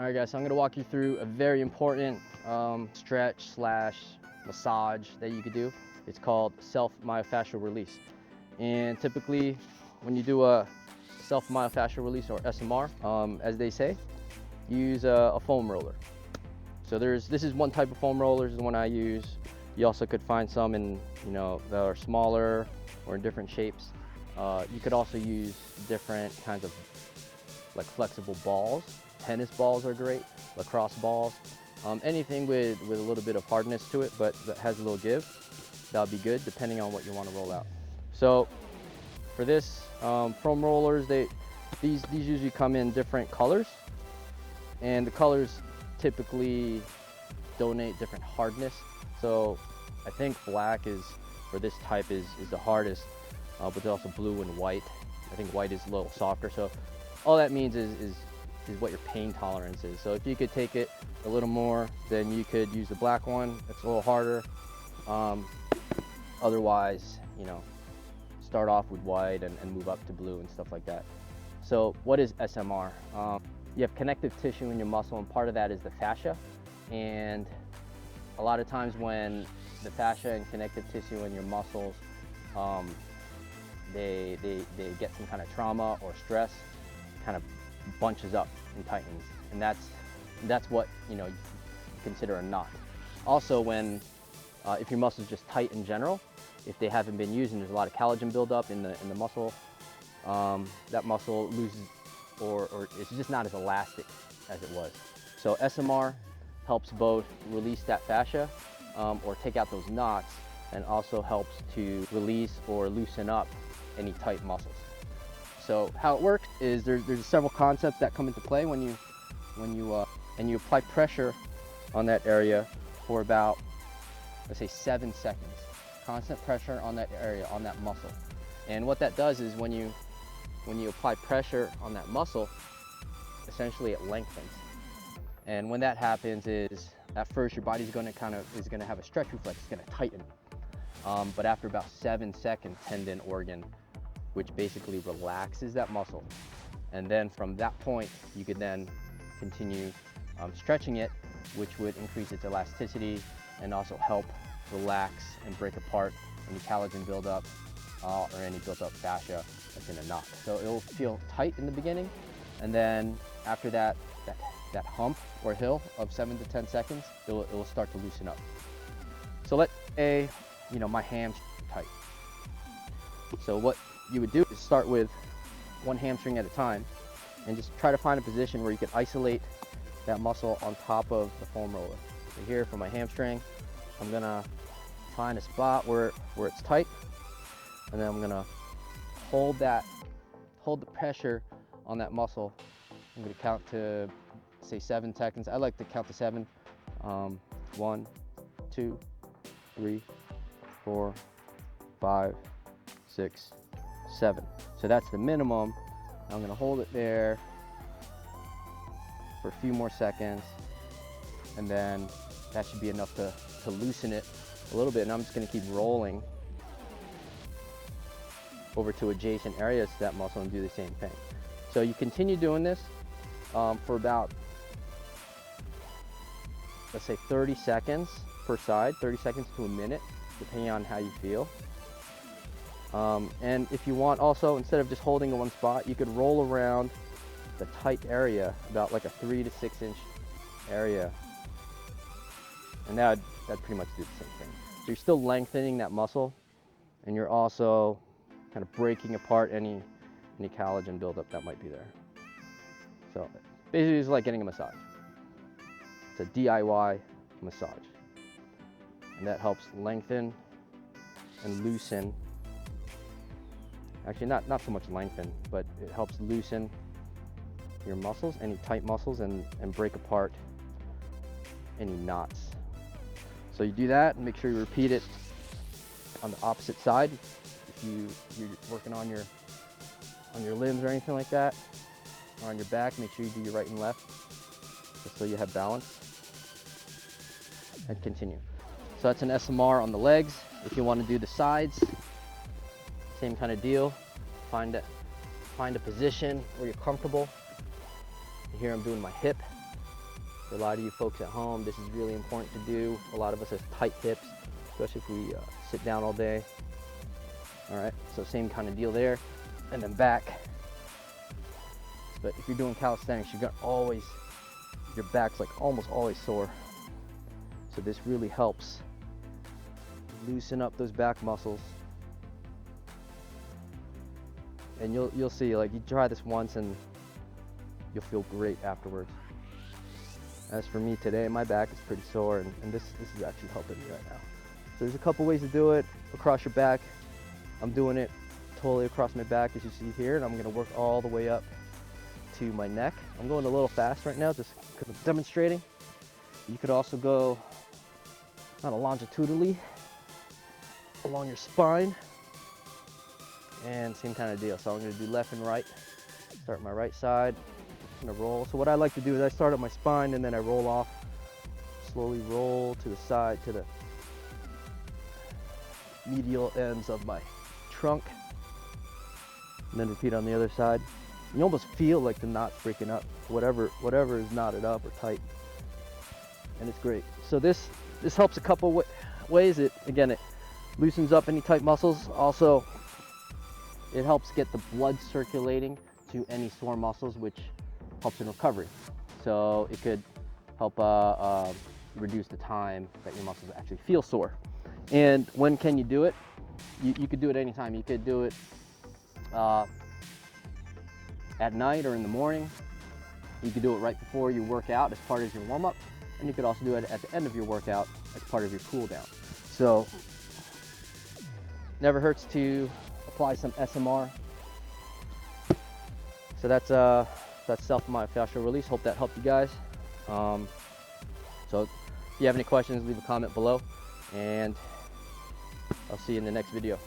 All right guys, so I'm gonna walk you through a very important stretch slash massage that you could do. It's called Self Myofascial Release. And typically when you do a Self Myofascial Release, or SMR, as they say, use a foam roller. So this is one type of foam roller, is the one I use. You also could find some in, that are smaller or in different shapes. You could also use different kinds of like flexible balls. Tennis balls are great, lacrosse balls, anything with a little bit of hardness to it, but that has a little give, that'll be good depending on what you want to roll out. So for this, foam rollers, these usually come in different colors, and the colors typically donate different hardness. So I think black is, for this type, is the hardest, but there's also blue and white. I think white is a little softer. So all that means is what your pain tolerance is. So if you could take it a little more, then you could use the black one. It's a little harder. Otherwise, start off with white and move up to blue and stuff like that. So what is SMR? You have connective tissue in your muscle, and part of that is the fascia. And a lot of times when the fascia and connective tissue in your muscles, they get some kind of trauma or stress, kind of bunches up and tightens, and that's what you consider a knot. Also, when if your muscles just tight in general, if they haven't been used and there's a lot of collagen buildup in the muscle, that muscle loses or it's just not as elastic as it was. So SMR helps both release that fascia or take out those knots, and also helps to release or loosen up any tight muscles. So how it works is there's several concepts that come into play when you apply pressure on that area for about, let's say, 7 seconds. Constant pressure on that area, on that muscle. And what that does is when you apply pressure on that muscle, essentially it lengthens. And when that happens is, at first your body's going to have a stretch reflex. It's going to tighten. But after about 7 seconds, tendon, organ, which basically relaxes that muscle. And then from that point, you could then continue stretching it, which would increase its elasticity and also help relax and break apart any collagen buildup or any built up fascia that's in a knot. So it'll feel tight in the beginning, and then after that hump or hill of 7 to 10 seconds, it will start to loosen up. So let's say, my ham's tight. So what you would do is start with one hamstring at a time and just try to find a position where you can isolate that muscle on top of the foam roller. So here for my hamstring, I'm gonna find a spot where it's tight, and then I'm gonna hold the pressure on that muscle. I'm gonna count to, say, 7 seconds. I like to count to 7. 1, 2, 3, 4, 5, 6, 7. So that's the minimum. I'm gonna hold it there for a few more seconds, and then that should be enough to loosen it a little bit. And I'm just gonna keep rolling over to adjacent areas to that muscle and do the same thing. So you continue doing this for about, let's say, 30 seconds per side, 30 seconds to a minute, depending on how you feel. And if you want, also, instead of just holding in one spot, you could roll around the tight area, about like a 3 to 6 inch area, and that'd pretty much do the same thing. So you're still lengthening that muscle, and you're also kind of breaking apart any collagen buildup that might be there. So basically it's like getting a massage. It's a DIY massage, and that helps lengthen and loosen. Actually, not so much lengthen, but it helps loosen your muscles, any tight muscles, and break apart any knots. So you do that, and make sure you repeat it on the opposite side. If you're working on your limbs or anything like that, or on your back, make sure you do your right and left, just so you have balance. And continue. So that's an SMR on the legs. If you want to do the sides, same kind of deal. Find a position where you're comfortable. Here I'm doing my hip. For a lot of you folks at home, this is really important to do. A lot of us have tight hips, especially if we sit down all day. All right, so same kind of deal there. And then back. But if you're doing calisthenics, you're gonna always, your back's like almost always sore. So this really helps loosen up those back muscles. And you'll see, like, you try this once and you'll feel great afterwards. As for me today, my back is pretty sore, and this is actually helping me right now. So there's a couple ways to do it across your back. I'm doing it totally across my back, as you see here, and I'm gonna work all the way up to my neck. I'm going a little fast right now just because I'm demonstrating. You could also go kind of longitudinally along your spine, and same kind of deal. So I'm going to do left and right. Start my right side, I'm going to roll. So what I like to do is I start at my spine and then I roll off, slowly roll to the side, to the medial ends of my trunk, and then repeat on the other side. You almost feel like the knot's breaking up, whatever is knotted up or tight, and it's great. So this helps a couple ways. It loosens up any tight muscles. Also, it helps get the blood circulating to any sore muscles, which helps in recovery. So it could help reduce the time that your muscles actually feel sore. And when can you do it? You could do it anytime. You could do it at night or in the morning. You could do it right before you work out as part of your warm-up, and you could also do it at the end of your workout as part of your cool down. So never hurts to apply some SMR. So that's Self Myofascial Release. Hope that helped you guys. So if you have any questions, leave a comment below, and I'll see you in the next video.